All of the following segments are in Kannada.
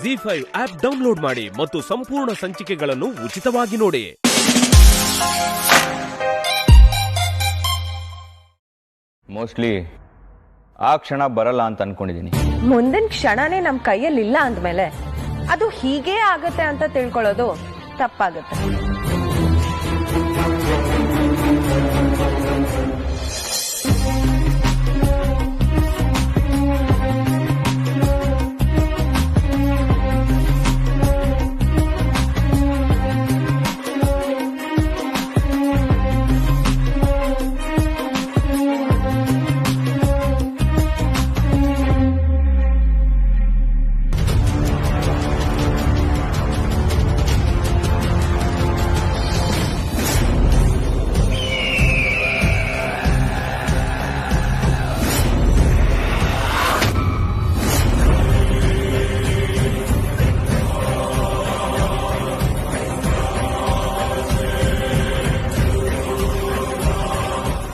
ZEE5 ಆಪ್ ಡೌನ್ಲೋಡ್ ಮಾಡಿ ಮತ್ತು ಸಂಪೂರ್ಣ ಸಂಚಿಕೆಗಳನ್ನು ಉಚಿತವಾಗಿ ನೋಡಿ. ಮೋಸ್ಟ್ಲಿ ಆ ಕ್ಷಣ ಬರಲ್ಲ ಅಂತ ಅನ್ಕೊಂಡಿದ್ದೀನಿ. ಮುಂದಿನ ಕ್ಷಣನೇ ನಮ್ ಕೈಯಲ್ಲಿ ಇಲ್ಲ ಅಂದ್ಮೇಲೆ ಅದು ಹೀಗೆ ಆಗತ್ತೆ ಅಂತ ತಿಳ್ಕೊಳ್ಳೋದು ತಪ್ಪಾಗತ್ತೆ.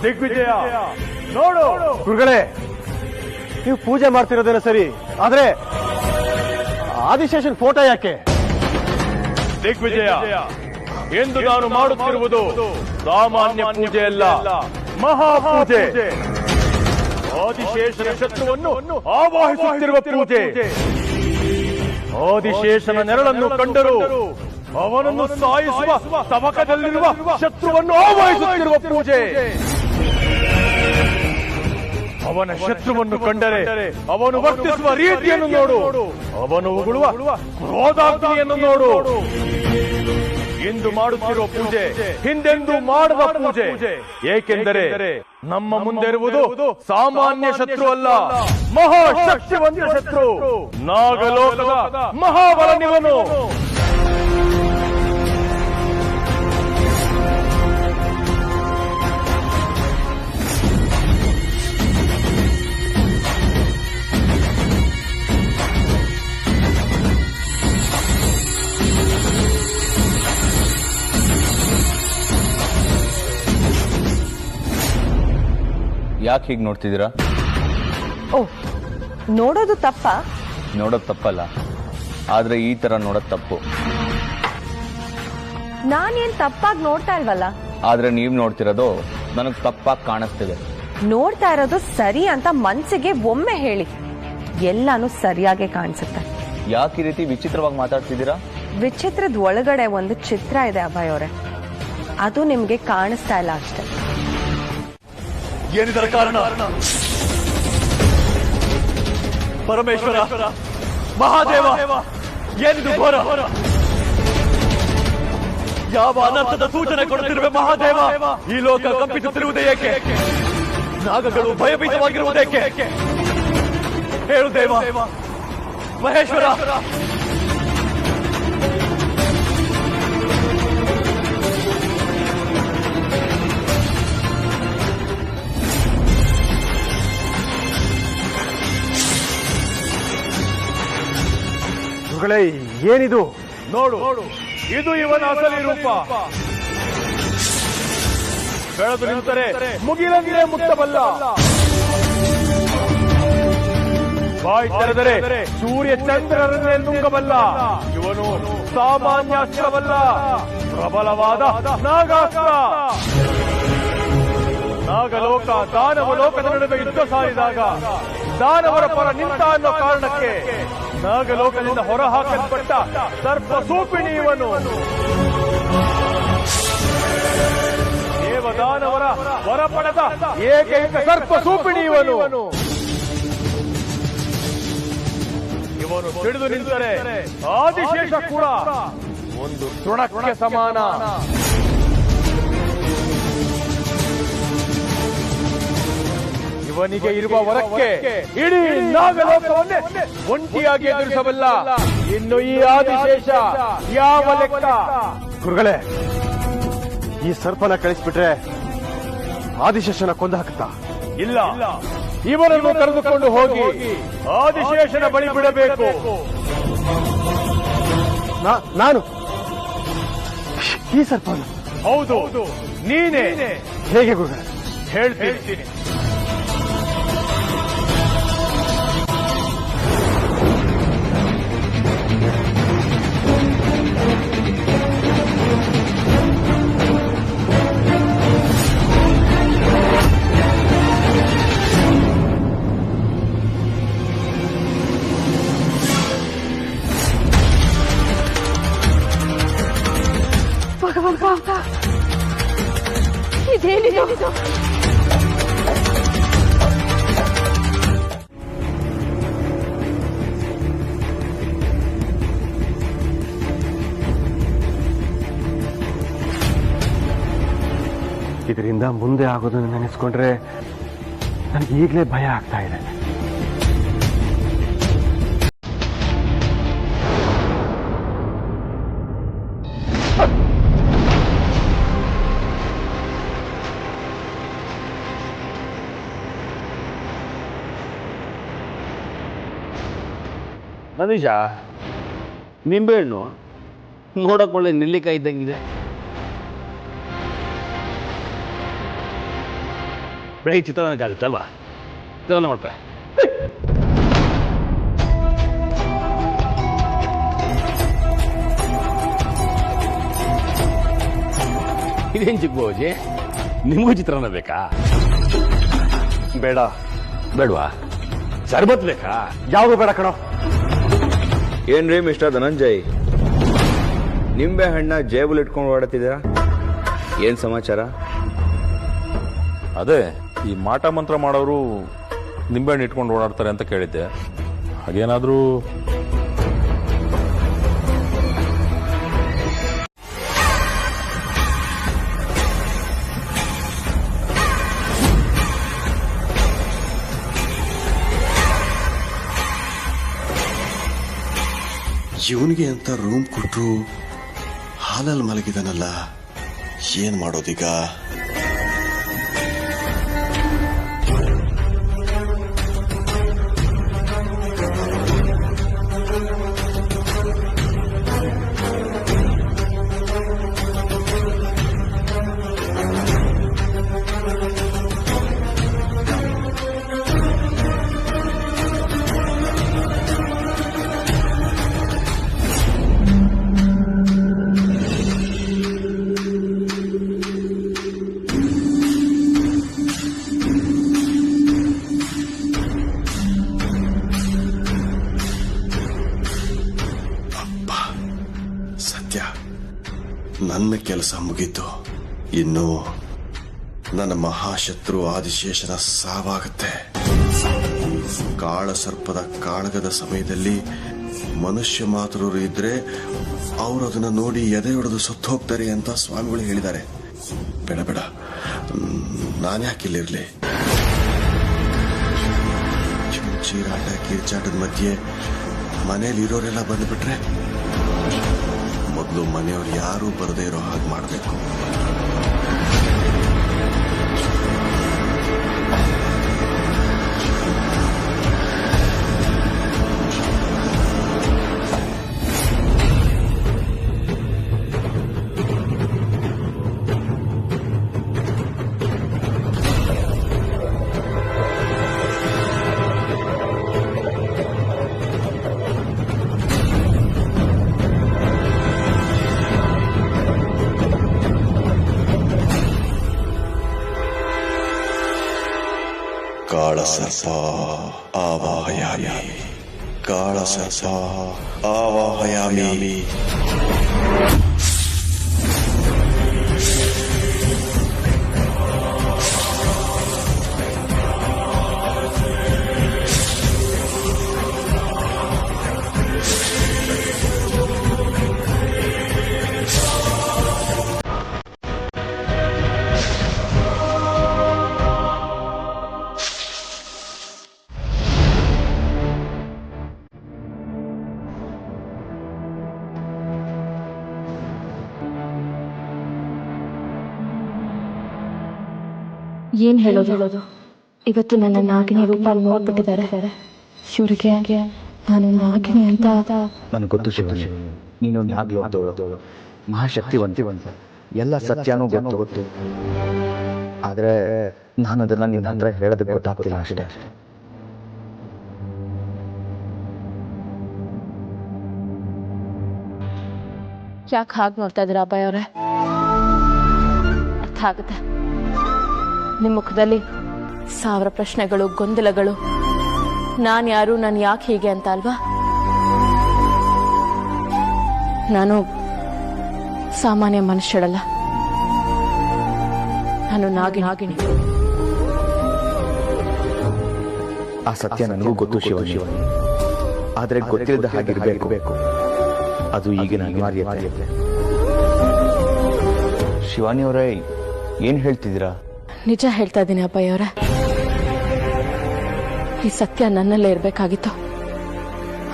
ದಿಗ್ವಿಜಯ, ನೋಡು ಗುರುಗಳೇ, ನೀವು ಪೂಜೆ ಮಾಡ್ತಿರೋದೇನೋ ಸರಿ, ಆದ್ರೆ ಆದಿಶೇಷನ್ ಫೋಟೋ ಯಾಕೆ? ದಿಗ್ವಿಜಯ, ಎಂದು ನಾನು ಮಾಡುತ್ತಿರುವುದು ಸಾಮಾನ್ಯ ಪೂಜೆ ಅಲ್ಲ, ಮಹಾಪೂಜೆ. ಆದಿಶೇಷನ ಶತ್ರುವನ್ನು ಆವಾಹಿಸುತ್ತಿರುವ ಪೂಜೆ. ಆದಿಶೇಷನ ನೆರಳನ್ನು ಕಂಡರೂ ಅವನನ್ನು ಸಾಯಿಸುವ ತವಕದಲ್ಲಿರುವ ಶತ್ರುವನ್ನು ಆವಾಹಿಸುತ್ತಿರುವ ಪೂಜೆ. ಅವನ ಶತ್ರುವನ್ನು ಕಂಡರೆ ಅವನು ವರ್ತಿಸುವ ರೀತಿಯನ್ನು ನೋಡು, ಅವನು ಉಗುಳುವ ಕ್ರೋಧಾಗ್ನಿಯನ್ನು ನೋಡು. ಇಂದು ಮಾಡುತ್ತಿರುವ ಪೂಜೆ ಹಿಂದೆಂದೂ ಮಾಡದ ಪೂಜೆ. ಏಕೆಂದರೆ ನಮ್ಮ ಮುಂದೆ ಇರುವುದು ಸಾಮಾನ್ಯ ಶತ್ರು ಅಲ್ಲ, ಮಹಾಶಕ್ತಿವಂತ ಶತ್ರು, ನಾಗಲೋಕದ ಮಹಾಬಲನಿವನು. ಯಾಕೆ ಹೀಗೆ ನೋಡ್ತಿದ್ದೀರಾ? ಓ, ನೋಡೋದು ತಪ್ಪ? ನೋಡೋದು ತಪ್ಪಲ್ಲ, ಆದ್ರೆ ಈ ತರ ನೋಡೋದು ತಪ್ಪು. ನಾನೇನ್ ತಪ್ಪಾಗಿ ನೋಡ್ತಾ ಇಲ್ವಲ್ಲ. ಆದ್ರೆ ನೀವ್ ನೋಡ್ತಿರೋದು ನನಗ್ ತಪ್ಪಾಗಿ ಕಾಣಿಸ್ತಿದೆ. ನೋಡ್ತಾ ಇರೋದು ಸರಿ ಅಂತ ಮನ್ಸಿಗೆ ಒಮ್ಮೆ ಹೇಳಿ, ಎಲ್ಲಾನು ಸರಿಯಾಗಿ ಕಾಣಿಸುತ್ತೆ. ಯಾಕೆ ಈ ರೀತಿ ವಿಚಿತ್ರವಾಗಿ ಮಾತಾಡ್ತಿದ್ದೀರಾ? ವಿಚಿತ್ರದ ಒಳಗಡೆ ಒಂದು ಚಿತ್ರ ಇದೆ ಅಭಯ್ ಅವರೇ, ಅದು ನಿಮ್ಗೆ ಕಾಣಿಸ್ತಾ ಇಲ್ಲ ಅಷ್ಟೇ. ಏನಿದರ ಕಾರಣ? ಪರಮೇಶ್ವರ, ಮಹಾದೇವ, ಏನಿದು ಘೋರ? ಯಾವ ಅನರ್ಥದ ಸೂಚನೆ ಕೊಡುತ್ತಿರುವೆ ಮಹಾದೇವ? ಈ ಲೋಕ ಕಂಪಿಸುತ್ತಿರುವುದೇ ಏಕೆ? ನಾಗಗಳು ಭಯಭೀತವಾಗಿರುವುದೇಕೆ? ಹೇಳು ದೇವ. ಮಹೇಶ್ವರ, ಗುರುಗಳೇ, ಏನಿದು? ನೋಡು, ಇದು ಇವನ ಅಸಲಿ ರೂಪ. ಬೆಳೆದು ನಿಂತರೆ ಮುಗಿಲಂದ್ರೆ ಮುಟ್ಟಬಲ್ಲ, ಬಾಯಿ ತೆರೆದರೆ ಸೂರ್ಯ ಚಂದ್ರರನ್ನೇ ನುಂಗಬಲ್ಲ. ಇವನು ಸಾಮಾನ್ಯ ಅಸ್ತ್ರವಲ್ಲ, ಪ್ರಬಲವಾದ ನಾಗಾಸ್ತ್ರ. ನಾಗಲೋಕ ದಾನವ ಲೋಕದ ನಡುವೆ ಯುದ್ಧ ಸಾರಿದಾಗ ದಾನವರ ಪರ ನಿಂತ ಅನ್ನೋ ಕಾರಣಕ್ಕೆ ನಾಗಲೋಕದಿಂದ ಹೊರಹಾಕಲ್ಪಟ್ಟ ಸರ್ಪ ಸೂಪಿಣಿ ಇವನು. ದೇವದಾನವರ ಹೊರ ಪಡೆದ ಏಕೈಕ ಸರ್ಪ ಸೂಪಿಣಿ ಇವನು. ಇವನು ತಿಳಿದು ನಿಂತರೆ ಆದಿಶೇಷ ಕೂಡ ಒಂದು ತೃಣಕ್ಕೆ ಸಮಾನ. ಇವನಿಗೆ ಇರುವ ವರಕ್ಕೆ ಇಡೀ ನಾಗಲೋಕವನ್ನೇ ಒಂಟಿಯಾಗಿ ಎದುರಿಸಬಲ್ಲ. ಇನ್ನು ಈ ಆದಿಶೇಷ ಯಾವ ಲೆಕ್ಕ? ಗುರುಗಳೇ, ಈ ಸರ್ಪನ ಕಳಿಸ್ಬಿಟ್ರೆ ಆದಿಶೇಷನ ಕೊಂದು ಹಾಕುತ್ತಾ? ಇಲ್ಲ, ಇವರನ್ನು ಕರೆದುಕೊಂಡು ಹೋಗಿ ಆದಿಶೇಷನ ಬಳಿ ಬಿಡಬೇಕು. ನಾನು ಈ ಸರ್ಪನ? ಹೌದು, ನೀನೇ. ಹೇಗೆ ಗುರುಗಳೇ? ಹೇಳ್ತೀನಿ. ಏನಿದು? ಇದರಿಂದ ಮುಂದೆ ಆಗೋದನ್ನು ನೆನೆಸ್ಕೊಂಡ್ರೆ ನನಗೆ ಈಗಲೇ ಭಯ ಆಗ್ತಾ ಇದೆ. ಮನೀಷ, ನಿಂಬೆಹಣ್ಣು ನೋಡಕ್ ಒಳ್ಳೆ ನೆಲ್ಲಿಕಾಯಿ ಇದ್ದಂಗಿದೆ. ಬೆಳಗ್ಗೆ ಚಿತ್ರಾನ್ನ ಆಗುತ್ತಲ್ವಾ? ಚಿತ್ರಾನ್ನ ಮಾಡ್ತಾರೆ. ಇದೇನು ಚಿಕ್ಕಬೋಜಿ, ನಿಮಗೂ ಚಿತ್ರಾನ್ನ ಬೇಕಾ? ಬೇಡ. ಬೇಡವಾ? ಸರ್ಬತ್ ಬೇಕಾ? ಯಾವುದು ಬೇಡ ಕಣೋ. ಏನ್ರಿ ಮಿಸ್ಟರ್ ಧನಂಜಯ್, ನಿಂಬೆ ಹಣ್ಣ ಜೇಬುಲ್ ಇಟ್ಕೊಂಡು ಓಡಾಡ್ತಿದ್ದೀರಾ? ಏನ್ ಸಮಾಚಾರ? ಅದೇ ಈ ಮಾಟ ಮಂತ್ರ ಮಾಡೋರು ನಿಂಬೆಹಣ್ಣು ಇಟ್ಕೊಂಡು ಓಡಾಡ್ತಾರೆ ಅಂತ ಕೇಳಿದ್ದೆ. ಹಾಗೇನಾದ್ರೂ ಇವನಿಗೆ ಅಂತ ರೂಮ್ ಕೊಟ್ರು, ಹಾಲಲ್ಲಿ ಮಲಗಿದಾನಲ್ಲ, ಏನ್ ಮಾಡೋದೀಗ? ನನ್ನ ಕೆಲಸ ಮುಗೀತು. ಇನ್ನು ನನ್ನ ಮಹಾಶತ್ರು ಆದಿಶೇಷನ ಸಾವಾಗತ್ತೆ. ಕಾಳಸರ್ಪದ ಕಾಳಗದ ಸಮಯದಲ್ಲಿ ಮನುಷ್ಯ ಮಾತೃರು ಇದ್ರೆ ಅವರು ಅದನ್ನ ನೋಡಿ ಎದೆ ಹೊಡೆದು ಸತ್ತು ಹೋಗ್ತಾರೆ ಅಂತ ಸ್ವಾಮಿಗಳು ಹೇಳಿದ್ದಾರೆ. ಬೇಡ ಬೇಡ, ನಾನ್ಯಾಕಿಲ್ಲಿರ್ಲಿ? ಚೀರಾಟ ಕಿರ್ಚಾಟದ ಮಧ್ಯೆ ಮನೇಲಿ ಇರೋರೆಲ್ಲ ಬಂದ್ಬಿಟ್ರೆ ಮೊದಲು ಮನೆಯವ್ರು ಯಾರೂ ಬರದೇ ಇರೋ ಹಾಗೆ ಮಾಡಬೇಕು. ಕಾಳಸರ್ಪ ಆವಾಹಯಾಮಿ, ಕಾಳಸರ್ಪ ಆವಾಹಯಾಮಿ. ಏನ್ ಹೇಳೋದು? ಇವತ್ತು ನನ್ನ ನಾಗಿನಿ ರೂಪ ನೋಡ್ಬಿಟ್ಟಿದ್ದಾರೆ. ಇವ್ರಿಗೆ ನಾನು ನಾಗಿನಿ ಅಂತ ನನಗೆ ಗೊತ್ತು ಶಿವನಿ, ನೀನು ನಾಗ್ಲೋದು ಮಹಾಶಕ್ತಿವಂತ, ಎಲ್ಲ ಸತ್ಯನೂ ಗೊತ್ತು. ಆದ್ರೆ ನಾನು ಅದನ್ನ ನಿನ್ನ ಹತ್ರ ಹೇಳೋದಕ್ಕೆ ಗೊತ್ತಾಗ್ತಿಲ್ಲ ಅಷ್ಟೇ. ಯಾಕೆ ಹಾಗೆ ನೋಡ್ತಾ ಇದ್ದೀರಾ ಅಬ್ಬಾಯಿ ಅವರೇ? ಅರ್ಥ ಆಗುತ್ತೆ. ನಿಮ್ಮ ಮುಖದಲ್ಲಿ 1000 ಪ್ರಶ್ನೆಗಳು, ಗೊಂದಲಗಳು. ನಾನು ಯಾರು, ನಾನು ಯಾಕೆ ಹೀಗೆ ಅಂತ ಅಲ್ವಾ? ನಾನು ಸಾಮಾನ್ಯ ಮನುಷ್ಯಳಲ್ಲ. ನಾನು ನಾಗಿಣಿ. ಆ ಸತ್ಯ ನನಗೂ ಗೊತ್ತು ಶಿವಾನಿ, ಆದ್ರೆ ಗೊತ್ತಿಲ್ಲದ ಹಾಗಿರ್ಬೇಕು. ಅದು ಈಗಿನ ಅನಿವಾರ್ಯತೆ. ಶಿವಾನಿ ಅವರೇ, ಏನ್ ಹೇಳ್ತಿದ್ದೀರಾ? ನಿಜ ಹೇಳ್ತಾ ಇದ್ದೀನಿ ಅಬ್ಬಯ್ಯ ಅವರೇ. ಈ ಸತ್ಯ ನನ್ನಲ್ಲೇ ಇರ್ಬೇಕಾಗಿತ್ತು.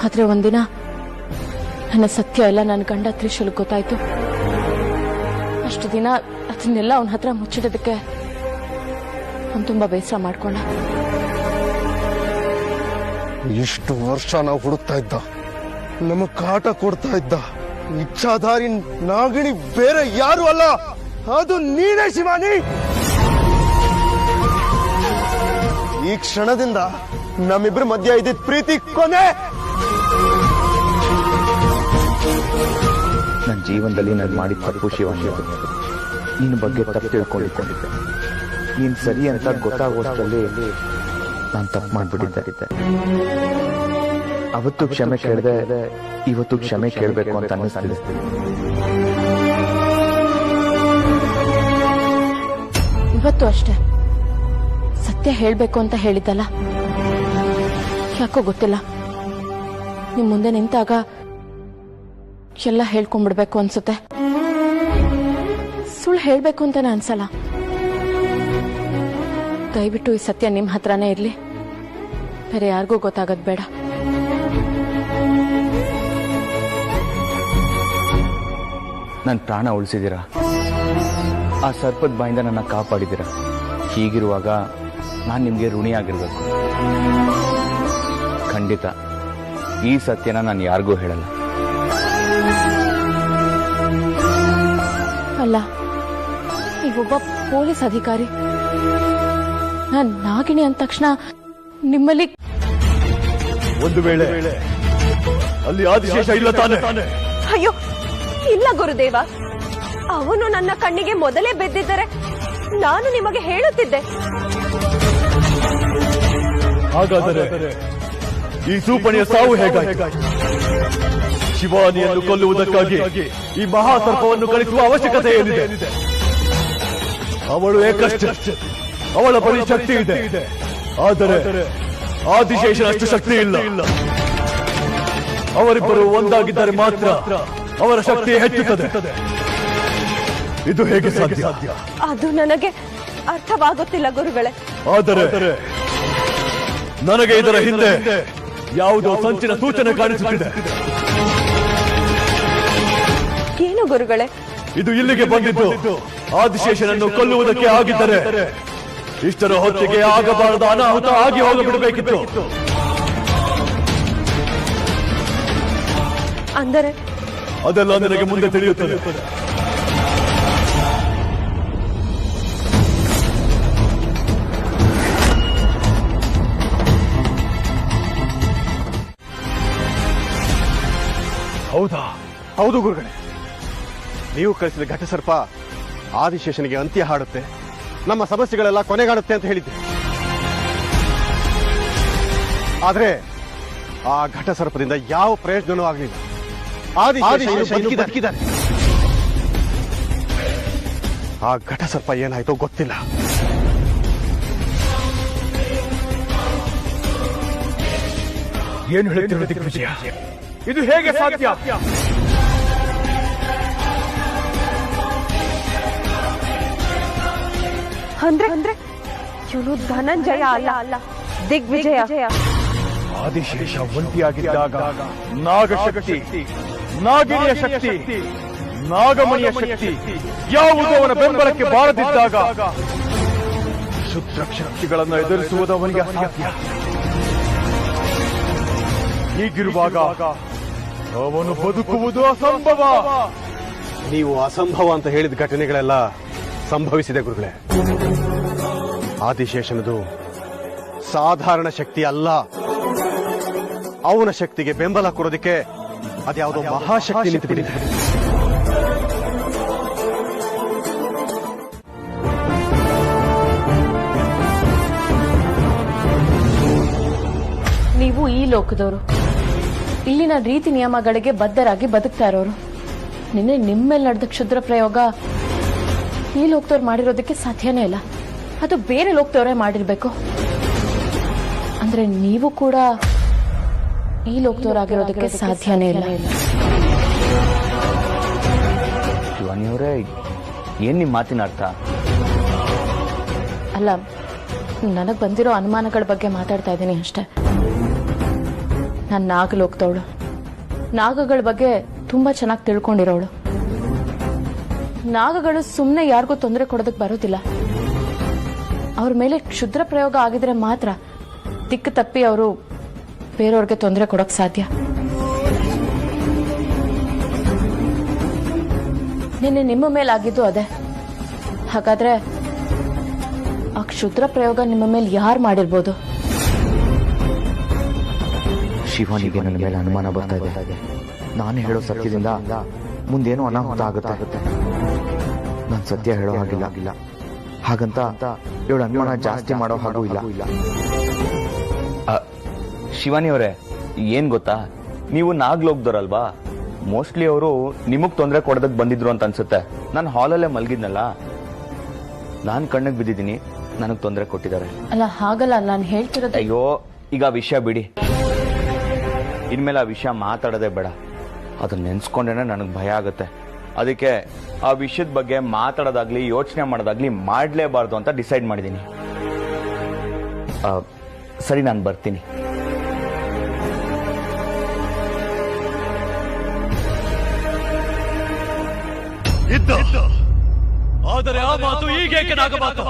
ಆದ್ರೆ ಒಂದಿನ ನನ್ನ ಸತ್ಯ ಎಲ್ಲ ನನ್ನ ಗಂಡ ತ್ರಿಶೂಲ್ ಗೊತ್ತಾಯ್ತು. ಅಷ್ಟು ದಿನ ಅದನ್ನೆಲ್ಲ ಅವನ ಹತ್ರ ಮುಚ್ಚಿಡೋದಕ್ಕೆ ಅವನು ತುಂಬಾ ಬೇಸರ ಮಾಡ್ಕೊಂಡ. ಇಷ್ಟು ವರ್ಷ ನಾವು ಹುಡುಕ್ತಾ ಇದ್ದ, ನಮಗ್ ಕಾಟ ಕೊಡ್ತಾ ಇದ್ದ ಇಚ್ಛಾಧಾರಿ ನಾಗಿಣಿ ಬೇರೆ ಯಾರು ಅಲ್ಲ, ಅದು ನೀನೇ ಶಿವಾನಿ. ಈ ಕ್ಷಣದಿಂದ ನಮ್ಮಿಬ್ಬರ ಮಧ್ಯ ಇದ್ದಿದ್ದ ಪ್ರೀತಿ ಕೊನೆ. ನನ್ನ ಜೀವನದಲ್ಲಿ ನಾನು ಮಾಡಿದ ತಪ್ಪು ಶಿವಾನಿ. ನಿನ್ನ ಬಗ್ಗೆ ತಪ್ಪು ತಿಳ್ಕೊಂಡಿದ್ದೆ. ನೀನ್ ಸರಿ ಅಂತ ಗೊತ್ತಾಗೋಷ್ಟರಲ್ಲಿ ನಾನು ತಪ್ಪು ಮಾಡ್ಬಿಟ್ಟಿದ್ದೆ. ಅವತ್ತು ಕ್ಷಮೆ ಕೇಳಿದೆ, ಇವತ್ತು ಕ್ಷಮೆ ಕೇಳಬೇಕು ಅಂತ ಅನ್ನಿಸ್ತಿದೆ. ಇವತ್ತು ಅಷ್ಟೇ ಸತ್ಯ ಹೇಳ್ಬೇಕು ಅಂತ ಹೇಳಿದ್ದಲ್ಲ, ಯಾಕೋ ಗೊತ್ತಿಲ್ಲ, ನಿಮ್ ಮುಂದೆ ನಿಂತಾಗ ಎಲ್ಲ ಹೇಳ್ಕೊಂಡ್ಬಿಡ್ಬೇಕು ಅನ್ಸುತ್ತೆ. ಸುಳ್ಳು ಹೇಳ್ಬೇಕು ಅಂತಾನೆ ಅನ್ಸಲ್ಲ. ದಯವಿಟ್ಟು ಈ ಸತ್ಯ ನಿಮ್ ಹತ್ರನೇ ಇರ್ಲಿ, ಬೇರೆ ಯಾರಿಗೂ ಗೊತ್ತಾಗದ್ ಬೇಡ. ನನ್ನ ಪ್ರಾಣ ಉಳಿಸಿದ್ದೀರಾ, ಆ ಸರ್ಪದ ಬಾಯಿಂದ ನನ್ನ ಕಾಪಾಡಿದ್ದೀರಾ. ಹೀಗಿರುವಾಗ ನಾನು ನಿಮಗೆ ಋಣಿಯಾಗಿರ್ಬೇಕು. ಖಂಡಿತ ಈ ಸತ್ಯನ ನಾನು ಯಾರಿಗೂ ಹೇಳಲ್ಲ. ಅಲ್ಲ, ನೀವೊಬ್ಬ ಪೊಲೀಸ್ ಅಧಿಕಾರಿ. ನಾನ್ ನಾಗಿಣಿ ಅಂದ ತಕ್ಷಣ ನಿಮ್ಮಲ್ಲಿ ಒಂದು ವೇಳೆ ಅಲ್ಲಿ ಆದಿಶೇಷ ಇಲ್ಲ ತಾನೆ? ಅಯ್ಯೋ ಇಲ್ಲ ಗುರುದೇವ, ಅವನು ನನ್ನ ಕಣ್ಣಿಗೆ ಮೊದಲೇ ಬೆದ್ದಿದ್ದರೆ ನಾನು ನಿಮಗೆ ಹೇಳುತ್ತಿದ್ದೆ. ಹಾಗಾದರೆ ಈ ಸೂಪಣಿಯ ಸಾವು ಹೇಗಾಯಿತು? ಶಿವಾನಿಯನ್ನು ಕೊಲ್ಲುವುದಕ್ಕಾಗಿ ಈ ಮಹಾಸರ್ಪವನ್ನು ಕಳಿಸುವ ಅವಶ್ಯಕತೆ ಏನಿದೆ? ಅವಳು ಏಕಷ್ಟೇ, ಅವಳ ಬಳಿ ಶಕ್ತಿ ಇದೆ, ಆದರೆ ಆದಿಶೇಷನಷ್ಟು ಶಕ್ತಿ ಇಲ್ಲ. ಅವರಿಬ್ಬರು ಒಂದಾಗಿದ್ದರೆ ಮಾತ್ರ ಅವರ ಶಕ್ತಿ ಹೆಚ್ಚುತ್ತದೆ. ಇದು ಹೇಗೆ ಸಾಧ್ಯ? ಅದು ನನಗೆ ಅರ್ಥವಾಗುತ್ತಿಲ್ಲ ಗುರುಗಳೇ. ಆದರೆ ನನಗೆ ಇದರ ಹಿಂದೆ ಯಾವುದೋ ಸಂಚಿನ ಸೂಚನೆ ಕಾಣಿಸುತ್ತಿದೆ. ಏನು ಗುರುಗಳೇ? ಇದು ಇಲ್ಲಿಗೆ ಬಂದಿದ್ದು ಆದಿಶೇಷನನ್ನು ಕೊಲ್ಲುವುದಕ್ಕೆ ಆಗಿದ್ದರೆ ಇಷ್ಟರ ಹೊತ್ತಿಗೆ ಆಗಬಾರದ ಅನಾಹುತ ಆಗಿ ಹೋಗಬಿಡಬೇಕಿತ್ತು. ಅಂದರೆ ಅದೆಲ್ಲ ನನಗೆ ಮುಂದೆ ತಿಳಿಯುತ್ತದೆ. ಹೌದಾ? ಹೌದು ಗುರುಗಳೇ, ನೀವು ಕಳಿಸಿದ ಘಟಸರ್ಪ ಆದಿಶೇಷನಿಗೆ ಅಂತ್ಯ ಹಾಡುತ್ತೆ, ನಮ್ಮ ಸಮಸ್ಯೆಗಳೆಲ್ಲ ಕೊನೆಗಾಡುತ್ತೆ ಅಂತ ಹೇಳಿದ್ದೆ. ಆದ್ರೆ ಆ ಘಟಸರ್ಪದಿಂದ ಯಾವ ಪ್ರಯೋಜನವೂ ಆಗಲಿಲ್ಲ. ಆದಿಶೇಷ ಬದುಕಿದ್ದಾನೆ. ಆ ಘಟಸರ್ಪ ಏನಾಯ್ತೋ ಗೊತ್ತಿಲ್ಲ. ಏನು ಹೇಳ್ತಿರೋ ದಿಗ್ವಿಜಯ? ಇದು ಹೇಗೆ ಸಾಧ್ಯ? ಅಂದ್ರೆ ಇವನು ಧನಂಜಯ ಅಲ್ಲ, ದಿಗ್ವಿಜಯ. ಆದಿಶೇಷ ಒಂಟಿಯಾಗಿದ್ದಾಗ ನಾಗಶಕ್ತಿ, ನಾಗಿಣಿಯ ಶಕ್ತಿ, ನಾಗಮಣಿಯ ಶಕ್ತಿ ಯಾವುದೋ ಅವನ ಬೆಂಬಲಕ್ಕೆ ಬಾರದಿದ್ದಾಗ ಶುದ್ಧ ಶಕ್ತಿಗಳನ್ನು ಎದುರಿಸುವುದು ಅವನಿಗೆ ಅಸಾಧ್ಯ. ಹೀಗಿರುವಾಗ ಅವನು ಬದುಕುವುದು ಅಸಂಭವ. ನೀವು ಅಸಂಭವ ಅಂತ ಹೇಳಿದ ಘಟನೆಗಳೆಲ್ಲ ಸಂಭವಿಸಿದೆ ಗುರುಗಳೇ. ಆದಿಶೇಷನದು ಸಾಧಾರಣ ಶಕ್ತಿ ಅಲ್ಲ. ಅವನ ಶಕ್ತಿಗೆ ಬೆಂಬಲ ಕೊಡೋದಕ್ಕೆ ಅದ್ಯಾವುದೋ ಮಹಾಶಕ್ತಿ ನಿಂತು ಬಿಟ್ಟಿದೆ. ನೀವು ಈ ಲೋಕದವರು, ಇಲ್ಲಿನ ರೀತಿ ನಿಯಮಗಳಿಗೆ ಬದ್ಧರಾಗಿ ಬದುಕ್ತಾ ಇರೋರು. ನಿನ್ನೆ ನಿಮ್ಮೇಲೆ ನಡೆದ ಕ್ಷುದ್ರ ಪ್ರಯೋಗ ಈ ಲೋಕದವ್ರು ಮಾಡಿರೋದಕ್ಕೆ ಸಾಧ್ಯನೇ ಇಲ್ಲ. ಅದು ಬೇರೆ ಲೋಕದವರೇ ಮಾಡಿರ್ಬೇಕು. ಅಂದ್ರೆ ನೀವು ಕೂಡ ಈ ಲೋಕದವರಾಗಿರೋದಕ್ಕೆ ಸಾಧ್ಯನೇ ಇಲ್ಲ. ಶಿವಾನಿಯವರೇ, ಏನ್ ನಿಮ್ಮ ಮಾತಿನ ಅರ್ಥ? ಅಲ್ಲ, ನನಗ್ ಬಂದಿರೋ ಅನುಮಾನಗಳ ಬಗ್ಗೆ ಮಾತಾಡ್ತಾ ಇದ್ದೀನಿ ಅಷ್ಟೇ. ನಾನು ನಾಗಲೋಕದವಳು, ನಾಗಗಳ ಬಗ್ಗೆ ತುಂಬಾ ಚೆನ್ನಾಗಿ ತಿಳ್ಕೊಂಡಿರೋಳು. ನಾಗಗಳು ಸುಮ್ಮನೆ ಯಾರಿಗೂ ತೊಂದರೆ ಕೊಡೋದಕ್ಕೆ ಬರೋದಿಲ್ಲ. ಅವ್ರ ಮೇಲೆ ಕ್ಷುದ್ರ ಪ್ರಯೋಗ ಆಗಿದ್ರೆ ಮಾತ್ರ ದಿಕ್ಕು ತಪ್ಪಿ ಅವರು ಬೇರೆಯವ್ರಿಗೆ ತೊಂದರೆ ಕೊಡೋಕ್ ಸಾಧ್ಯ. ನಿನ್ನೆ ನಿಮ್ಮ ಮೇಲಾಗಿದ್ದು ಅದೇ. ಹಾಗಾದ್ರೆ ಆ ಕ್ಷುದ್ರ ಪ್ರಯೋಗ ನಿಮ್ಮ ಮೇಲೆ ಯಾರು ಮಾಡಿರ್ಬೋದು? ಶಿವಾನಿಗೆ ನನ್ನ ಮೇಲೆ ಅನುಮಾನ ಬರ್ತಾ ಇದೆ. ನಾನು ಹೇಳೋ ಸತ್ಯದಿಂದ ಮುಂದೇನೋ ಅನಾಹುತ ಆಗುತ್ತೆ. ನಾನು ಸತ್ಯ ಹೇಳೋ ಹಾಗಿಲ್ಲ. ಹಾಗಂತ ಇವಳು ಅನುಮಾನ ಜಾಸ್ತಿ ಮಾಡೋ ಹಾಗೂ ಇಲ್ಲ. ಶಿವಾನಿಯವರೇ, ಏನ್ ಗೊತ್ತಾ, ನೀವು ನಾಗ್ಲೋಗ್ದವ್ರಲ್ವಾ, ಮೋಸ್ಟ್ಲಿ ಅವರು ನಿಮಗ್ ತೊಂದರೆ ಕೊಡೋದಕ್ ಬಂದಿದ್ರು ಅಂತ ಅನ್ಸುತ್ತೆ. ನಾನು ಹಾಲಲ್ಲೇ ಮಲಗಿದ್ನಲ್ಲ, ನಾನ್ ಕಣ್ಣಿಗೆ ಬಿದ್ದಿದ್ದೀನಿ, ನನಗ್ ತೊಂದರೆ ಕೊಟ್ಟಿದ್ದಾರೆ. ಅಲ್ಲ, ಹಾಗಲ್ಲ ನಾನು ಹೇಳ್ತಿರೋದು. ಅಯ್ಯೋ, ಈಗ ಆ ವಿಷಯ ಬಿಡಿ. ಇನ್ಮೇಲೆ ಆ ವಿಷಯ ಮಾತಾಡೋದೇ ಬೇಡ. ಅದನ್ನ ನೆನ್ಸ್ಕೊಂಡ್ರೇನೆ ನನಗೆ ಭಯ ಆಗುತ್ತೆ. ಅದಕ್ಕೆ ಆ ವಿಷಯದ ಬಗ್ಗೆ ಮಾತಾಡೋದಾಗ್ಲಿ ಯೋಚನೆ ಮಾಡೋದಾಗ್ಲಿ ಮಾಡಲೇಬಾರ್ದು ಅಂತ ಡಿಸೈಡ್ ಮಾಡಿದ್ದೀನಿ. ಸರಿ, ನಾನು ಬರ್ತೀನಿ. ಆದರೆ ಆ ಮಾತು ಈಗೇಕೆ ನಾಗಮಾತು?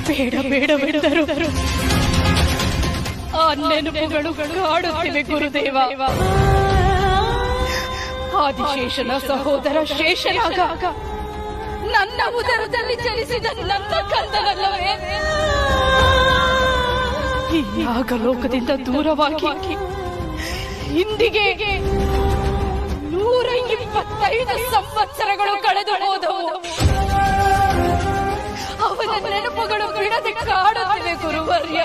ಬೇಡ ಬೇಡವೆಂದರು ಆ ನೆನಪುಗಳು ಕಾಡುತ್ತಿವೆ ಗುರುದೇವ. ಆದಿಶೇಷನ ಸಹೋದರ ಶೇಷನಾಗ ನನ್ನ ಉದರದಲ್ಲಿ ಜನಿಸಿದ ನನ್ನ ಕಂದನಲ್ಲವೇ ಈ ನಾಗಲೋಕದಿಂದ ದೂರವಾಗಿ ಇಂದಿಗೆ 125 ಸಂವತ್ಸರಗಳು ಕಳೆದು ಹೋದವು. ಅವನ ನೆನಪುಗಳು ಬಿಡದೆ ಕಾಡುತ್ತಿವೆ ಗುರುವರ್ಯ.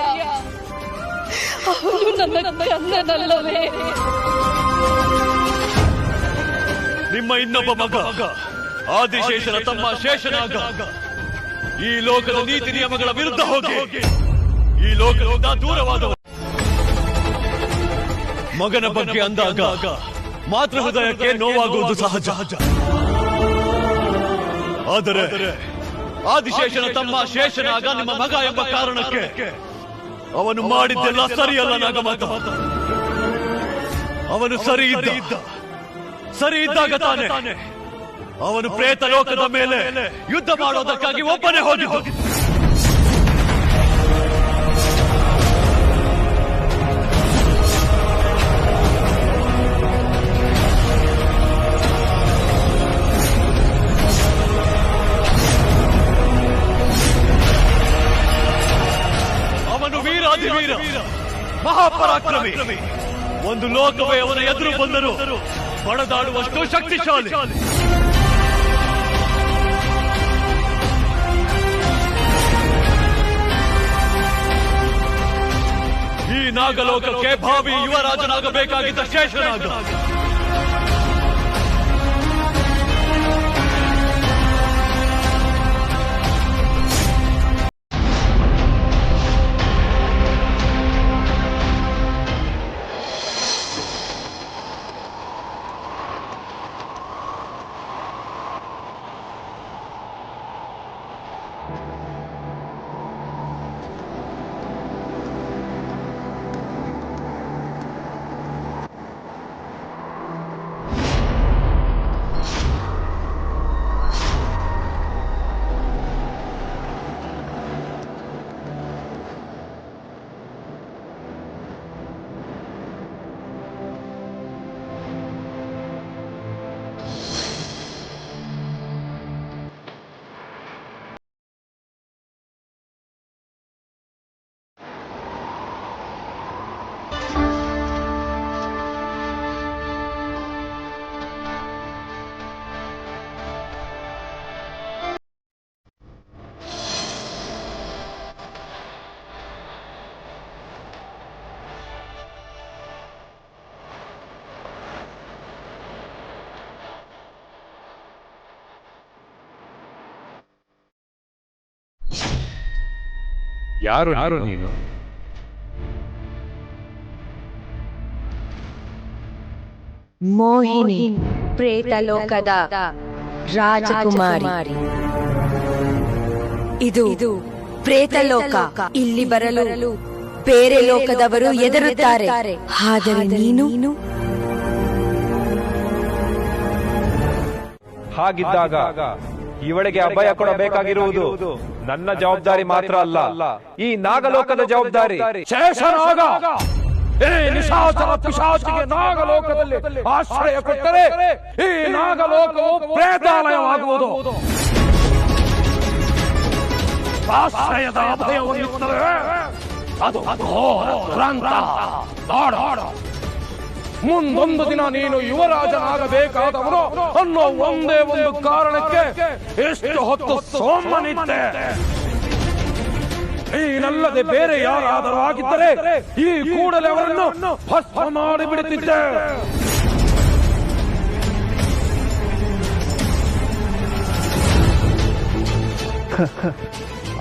ಅವನು ನನ್ನ ಕಂದನಲ್ಲವೇ? ನಿಮ್ಮ ಇನ್ನೊಬ್ಬ ಮಗ ಆದಿಶೇಷನ ತಮ್ಮ ಶೇಷನಾಗ ಈ ಲೋಕದ ನೀತಿ ನಿಯಮಗಳ ವಿರುದ್ಧ ಹೋಗಿ ಈ ಲೋಕದಿಂದ ದೂರವಾದವ. ಮಗನ ಬಗ್ಗೆ ಅಂದಾಗ ಮಾತೃ ಹೃದಯಕ್ಕೆ ನೋವಾಗುವುದು ಸಹಜ. ಆದರೆ ಆದಿಶೇಷನ ತಮ್ಮ ಶೇಷನಾಗ ನಿಮ್ಮ ಮಗ ಎಂಬ ಕಾರಣಕ್ಕೆ ಅವನು ಮಾಡಿದ್ದೆಲ್ಲ ಸರಿಯಲ್ಲ ನಾಗಮಾತ. ಅವನು ಸರಿ ಇದ್ದಾಗ ತಾನೆ ಅವನು ಪ್ರೇತ ಲೋಕದ ಮೇಲೆ ಯುದ್ಧ ಮಾಡೋದಕ್ಕಾಗಿ ಒಬ್ಬನೇ ಹೋಗಿದ್ದು. ಅವನು ವೀರಾಧಿವೀರ, ಮಹಾಪರಾಕ್ರಮಿ. ಒಂದು ಲೋಕವೇ ಅವನ ಎದುರು ಬಂದರು ಬಡದಾಡುವಷ್ಟು ಶಕ್ತಿಶಾಲಿ. ಈ ನಾಗಲೋಕಕ್ಕೆ ಭಾವಿ ಯುವರಾಜನಾಗಬೇಕಾಗಿದ್ದ ಶೇಷನಾಗ ಯಾರು ನೀನು? ಮೋಹಿನಿ, ಪ್ರೇತಲೋಕದ ರಾಜಕುಮಾರಿ. ಇದು ಪ್ರೇತಲೋಕ. ಇಲ್ಲಿ ಬರಲು ಬೇರೆ ಲೋಕದವರು ಎದುರುತ್ತಾರೆ. ಆದರೆ ನೀನು ಹಾಗಿದ್ದಾಗ ಇವಳಿಗೆ ಅಭಯ ಕೊಡಬೇಕಾಗಿರುವುದು ನನ್ನ ಜವಾಬ್ದಾರಿ ಮಾತ್ರ ಅಲ್ಲ, ಈ ನಾಗಲೋಕದ ಜವಾಬ್ದಾರಿ. ಶೇಷನಾಗ ನಿಶಾಚರ ಪಿಶಾಚಿಗೆ ನಾಗಲೋಕದಲ್ಲಿ ಆಶ್ರಯ ಕೊಟ್ಟರೆ ಈ ನಾಗಲೋಕವು ಪ್ರೇತಾಲಯವಾಗುವುದು. ಆಶ್ರಯದ ಅಭಯವನ್ನಿತ್ತರೆ ಅದು ದುರಂತ. ಮುಂದೊಂದು ದಿನ ನೀನು ಯುವರಾಜನಾಗಬೇಕಾದವನು ಅನ್ನೋ ಒಂದೇ ಒಂದು ಕಾರಣಕ್ಕೆ ಎಷ್ಟು ಹೊತ್ತು ಸೋಮನಿದ್ದೆ. ನೀನಲ್ಲದೆ ಬೇರೆ ಯಾರಾದರೂ ಆಗಿದ್ದರೆ ಈ ಕೂಡಲೇ ಅವರನ್ನು ಭಸ್ಮ ಮಾಡಿಬಿಡುತ್ತಿದ್ದೆ.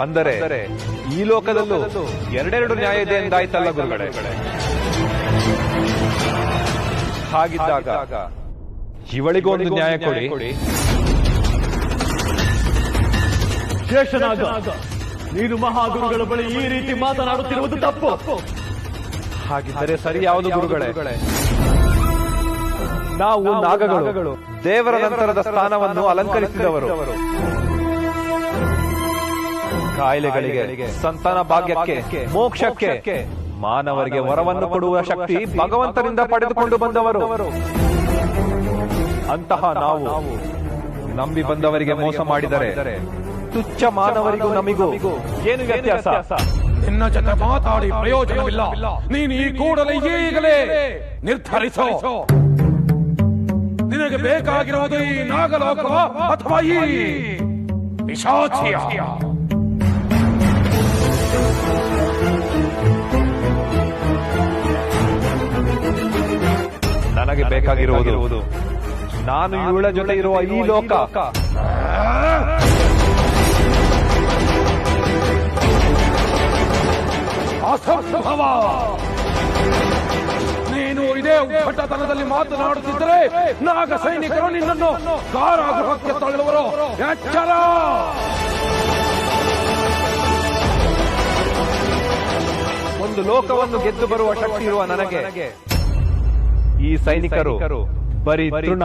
ಅಂದರೆ ಈ ಲೋಕದಲ್ಲೂ ಎರಡೆರಡು ನ್ಯಾಯ ಇದೆ ಎಂದಾಯ್ತಲ್ಲ ಗುರುಗಳೇ. ಹಾಗಿದ್ದಾಗ ಇವಳಿಗೊಂದು ನ್ಯಾಯ ಕೊಡಿ. ಶೇಷನಾಗ, ನೀನು ಮಹಾಗುರುಗಳ ಬಳಿ ಈ ರೀತಿ ಮಾತನಾಡುತ್ತಿರುವುದು ತಪ್ಪು. ಹಾಗಿದ್ದರೆ ಸರಿ ಯಾವುದು ಗುರುಗಳೇ? ನಾವು ನಾಗಗಳು ದೇವರ ನಂತರದ ಸ್ಥಾನವನ್ನು ಅಲಂಕರಿಸಿದವರು. ಕಾಯಿಲೆಗಳಿಗೆ, ಸಂತಾನ ಭಾಗ್ಯಕ್ಕೆ, ಮೋಕ್ಷಕ್ಕೆ, ಮಾನವರಿಗೆ ವರವನ್ನು ಕೊಡುವ ಶಕ್ತಿ ಭಗವಂತನಿಂದ ಪಡೆದುಕೊಂಡು ಬಂದವರು. ಅಂತಹ ನಾವು ನಂಬಿ ಬಂದವರಿಗೆ ಮೋಸ ಮಾಡಿದರೆ ತುಚ್ಛ ಮಾನವರಿಗೂ ನಮಿಗೂ ಏನು ವ್ಯತ್ಯಾಸ? ನಿನ್ನ ಜೊತೆ ಮಾತಾಡಿ ಪ್ರಯೋಜನವಿಲ್ಲ. ನೀನು ಈ ಕೂಡಲೇ ಈಗಲೇ ನಿರ್ಧರಿಸೋ. ನಿನಗೆ ಬೇಕಾಗಿರುವುದು ಈ ನಾಗಲೋಕವ ಅಥವಾ ಈ ಪಿಶಾಚಿಯ? ನನಗೆ ಬೇಕಾಗಿರುವುದು ನಾನು ಇವಳ ಜೊತೆ ಇರುವ ಈ ಲೋಕ. ಅಸಂಭವ. ನೀನು ಇದೇ ಉದ್ಧಟತನದಲ್ಲಿ ಮಾತನಾಡುತ್ತಿದ್ದರೆ ನಾಗ ಸೈನಿಕರು ನಿನ್ನನ್ನು ಕಾರಾಗೃಹಕ್ಕೆ ತಳ್ಳುವರು. ಎಚ್ಚರ! ಒಂದು ಲೋಕವನ್ನು ಗೆದ್ದು ಬರುವ ಶಕ್ತಿ ಇರುವ ನನಗೆ ಈ ಸೈನಿಕರು ಬರೀ ತೃಣ.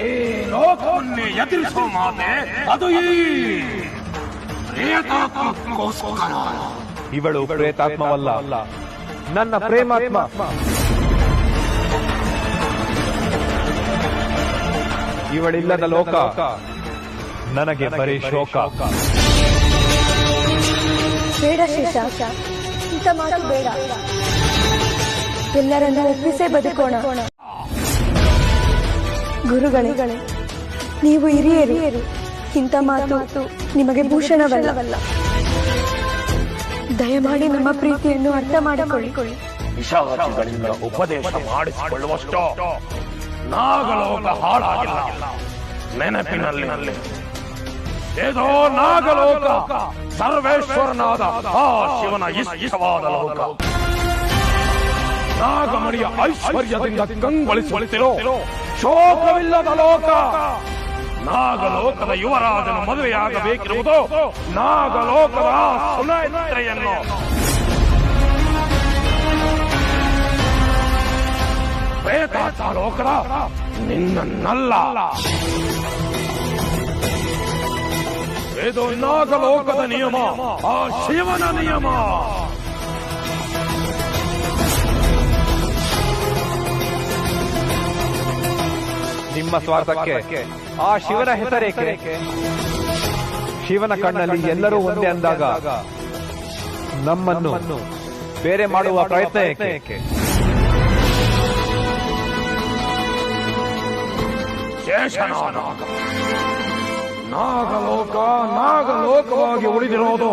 ಈ ಲೋಕವನ್ನೇ ಎದುರಿಸುವ ಮಾತೆ ಅದು ಈ ಪ್ರೇತಾತ್ಮಕ್ಕೋಸ್ಕರ. ಇವಳು ಪ್ರೇತಾತ್ಮವಲ್ಲ, ನನ್ನ ಪ್ರೇಮಾತ್ಮ. ಇವಳಿಲ್ಲದ ಲೋಕ ನನಗೆ ಬರೀ ಶೋಕ. ಬೇಡ ಶೇಷ, ಇಂಥ ಮಾತು ಬೇಡ. ಎಲ್ಲರನ್ನು ಒಪ್ಪಿಸೇ ಬದುಕೋಣ. ಗುರುಗಳೇ, ನೀವು ಹಿರಿಯರು. ಇಂಥ ಮಾತು ನಿಮಗೆ ಭೂಷಣವಲ್ಲ. ದಯಮಾಡಿ ನಮ್ಮ ಪ್ರೀತಿಯನ್ನು ಅರ್ಥ ಮಾಡಿಕೊಳ್ಳಿ. ಪಿಶಾಚಿಗಳಿಂದ ಉಪದೇಶ ಮಾಡಿಸಿಕೊಳ್ಳುವಷ್ಟು ನಾಗಲೋಕ ಹಾಳಾಗಿಲ್ಲ. ನೆನಪಿನಲ್ಲಿ ಏದೋ ನಾಗಲೋಕ ಸರ್ವೇಶ್ವರನಾದ ಆ ಶಿವನ ಇಷ್ಟವಾದ ಲೋಕ. ನಾಗಮಣಿಯ ಐಶ್ವರ್ಯದಿಂದ ಕಂಗೊಳಿಸುತ್ತಿರೋ ಶೋಕವಿಲ್ಲದ ಲೋಕ. ನಾಗಲೋಕದ ಯುವರಾಜನ ಮದುವೆಯಾಗಬೇಕಿರುವುದು ನಾಗಲೋಕದ ಸುನೈತ್ರೆಯನ್ನು. ಪ್ರೇತಾಲೋಕದ ನಿನ್ನನ್ನಲ್ಲ. ಇದು ನಾಗಲೋಕದ ನಿಯಮ, ಆ ಶಿವನ ನಿಯಮ. ನಿಮ್ಮ ಸ್ವಾರ್ಥಕ್ಕೆ ಆ ಶಿವನ ಹೆಸರೇಕೆ? ಶಿವನ ಕಣ್ಣಲ್ಲಿ ಎಲ್ಲರೂ ಒಂದೇ ಅಂದಾಗ ನಮ್ಮನ್ನು ಬೇರೆ ಮಾಡುವ ಪ್ರಯತ್ನ ಏಕೆ? ಶೇಷನಾಗ ನಾಗಲೋಕ ನಾಗಲೋಕವಾಗಿ ಉಳಿದಿರೋದು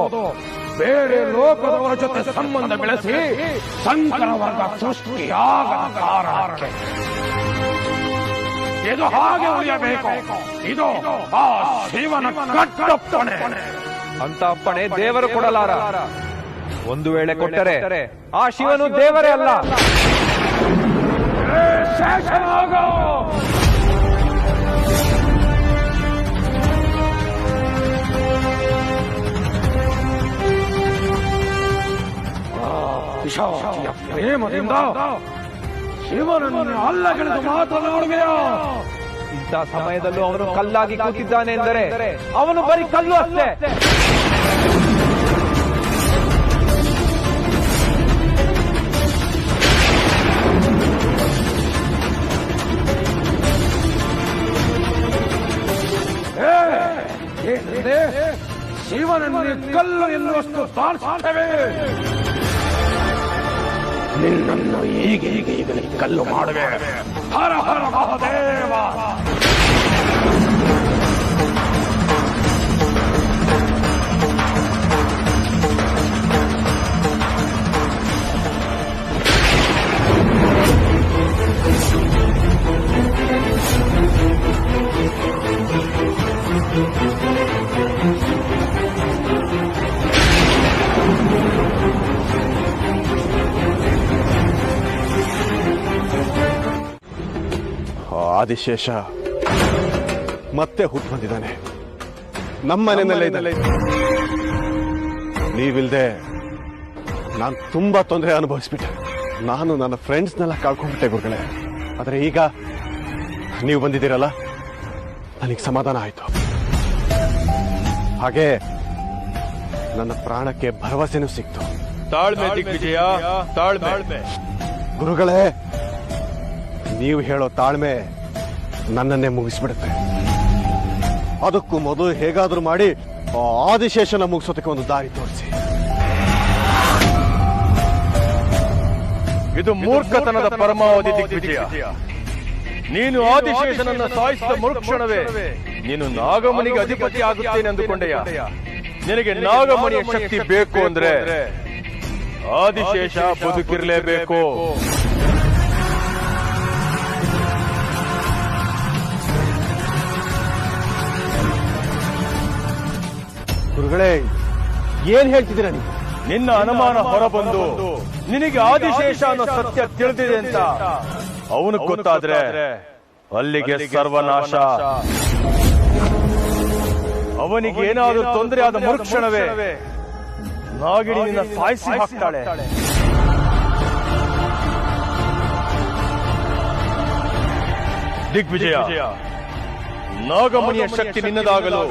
ಬೇರೆ ಲೋಕದವರ ಜೊತೆ ಸಂಬಂಧ ಬೆಳೆಸಿ ಸಂಕರ ವರ್ಗ ಸೃಷ್ಟಿಯಾಗದ ಕಾರಣಕ್ಕೆ. ಇದು ಹಾಗೆ ಉಳಿಯಬೇಕು. ಇದು ಆ ಶಿವನ ಕಟ್ಟಪ್ಪಣೆ. ಅಂತ ಅಪ್ಪಣೆ ದೇವರು ಕೊಡಲಾರ. ಒಂದು ವೇಳೆ ಕೊಟ್ಟರೆ ಆ ಶಿವನು ದೇವರೇ ಅಲ್ಲ. ಶೇಷನಾಗ ಪಿಶಾಚಿಯ ಪ್ರೇಮದಿಂದ ಶಿವನನ್ನು ಅಲ್ಲಗೆಳೆದು ಮಾತನಾಡುವೆಯಾ? ಇಂಥ ಸಮಯದಲ್ಲೂ ಅವನು ಕಲ್ಲಾಗಿ ಕೂತಿದ್ದಾನೆ ಎಂದರೆ ಅವನು ಬರೀ ಕಲ್ಲು ಅಷ್ಟೇ. ಶಿವನನ್ನು ಕಲ್ಲು ಎನ್ನುವಷ್ಟು ತಾಳ್ಸುತ್ತೇವೆ. ನಿನ್ನನ್ನು ಈಗಲೇ ಕಲ್ಲು ಮಾಡುವೆ. ಹರ ಹರ ಮಹಾದೇವ. ಆದಿಶೇಷ ಮತ್ತೆ ಹುಟ್ಟು ಬಂದಿದ್ದಾನೆ. ನಮ್ಮನೆಯಲ್ಲೇ ಇದ್ದಾನೆ. ನೀವಿಲ್ದೆ ನಾನು ತುಂಬಾ ತೊಂದರೆ ಅನುಭವಿಸ್ಬಿಟ್ಟೆ. ನಾನು ನನ್ನ ಫ್ರೆಂಡ್ಸ್ನೆಲ್ಲ ಕಳ್ಕೊಂಡ್ಬಿಟ್ಟೆ ಗುರುಗಳೇ. ಆದರೆ ಈಗ ನೀವು ಬಂದಿದ್ದೀರಲ್ಲ, ನನಗೆ ಸಮಾಧಾನ ಆಯ್ತು. ಹಾಗೆ ನನ್ನ ಪ್ರಾಣಕ್ಕೆ ಭರವಸೆನೂ ಸಿಕ್ತು. ತಾಳ್ಮೆ ದಿಗ್ವಿಜಯ, ತಾಳ್ಮೆ. ಗುರುಗಳೇ, ನೀವು ಹೇಳೋ ತಾಳ್ಮೆ ನನ್ನನ್ನೇ ಮುಗಿಸ್ಬಿಡುತ್ತೆ. ಅದಕ್ಕೂ ಮೊದಲು ಹೇಗಾದ್ರೂ ಮಾಡಿ ಆದಿಶೇಷನ ಮುಗಿಸೋದಕ್ಕೆ ಒಂದು ದಾರಿ ತೋರಿಸಿ. ಇದು ಮೂರ್ಖತನದ ಪರಮಾವಧಿ ದಿಗ್ವಿಜಯ. ನೀನು ಆದಿಶೇಷನನ್ನು ಸಾಯಿಸಿದ ಮರುಕ್ಷಣವೇ ನೀನು ನಾಗಮಣಿಗೆ ಅಧಿಪತಿ ಆಗುತ್ತೇನೆ ಅಂದುಕೊಂಡೆಯ. ನಿನಗೆ ನಾಗಮಣಿಯ ಶಕ್ತಿ ಬೇಕು ಅಂದ್ರೆ ಆದಿಶೇಷ ಬದುಕಿರಲೇಬೇಕು. ಗುರುಗಳೇ, ಏನ್ ಹೇಳ್ತಿದ್ದೀರಾ ನೀವು? ನಿನ್ನ ಅನುಮಾನ ಹೊರಬಂದು ನಿನಗೆ ಆದಿಶೇಷ ಅನ್ನೋ ಸತ್ಯ ತಿಳಿದಿದೆ ಅಂತ ಅವನು ಗೊತ್ತಾದ್ರೆ ಅಲ್ಲಿಗೆ ಸರ್ವನಾಶ. ಅವನಿಗೆ ಏನಾದರೂ ತೊಂದರೆ ಆದ ಮರುಕ್ಷಣವೇ ನಾಗಿಣಿ ನಿನ್ನ ಸಾಯಿಸಿ ಹಾಕ್ತಾಳೆ. ದಿಗ್ವಿಜಯ, ನಾಗಮಣಿಯ ಶಕ್ತಿ ನಿನ್ನದಾಗಲು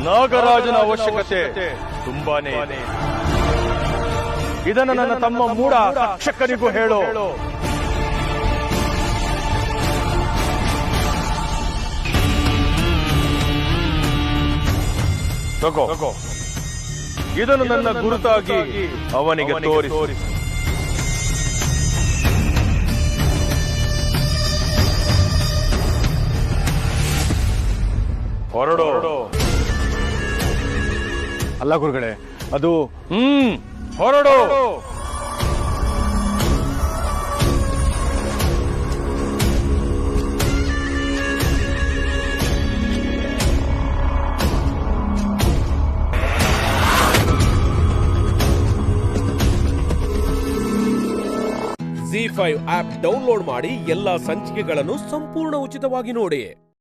ನಾಗರಾಜನ ಅವಶ್ಯಕತೆ ತುಂಬಾನೇ ಇದೆ. ಇದನ್ನು ನನ್ನ ತಮ್ಮ ಮೂಡ ತಕ್ಷಕನಿಗೂ ಹೇಳೋ. ತಗೋ, ಇದನ್ನು ನನ್ನ ಗುರುತಾಗಿ ಅವನಿಗೆ ತೋರಿಸು. ಹೊರಡೋ. ಅಲ್ಲ ಗುರುಗಳೇ, ಅದು ಹೊರಡು. ZEE5 ಆಪ್ ಡೌನ್ಲೋಡ್ ಮಾಡಿ ಎಲ್ಲಾ ಸಂಚಿಕೆಗಳನ್ನು ಸಂಪೂರ್ಣ ಉಚಿತವಾಗಿ ನೋಡಿ.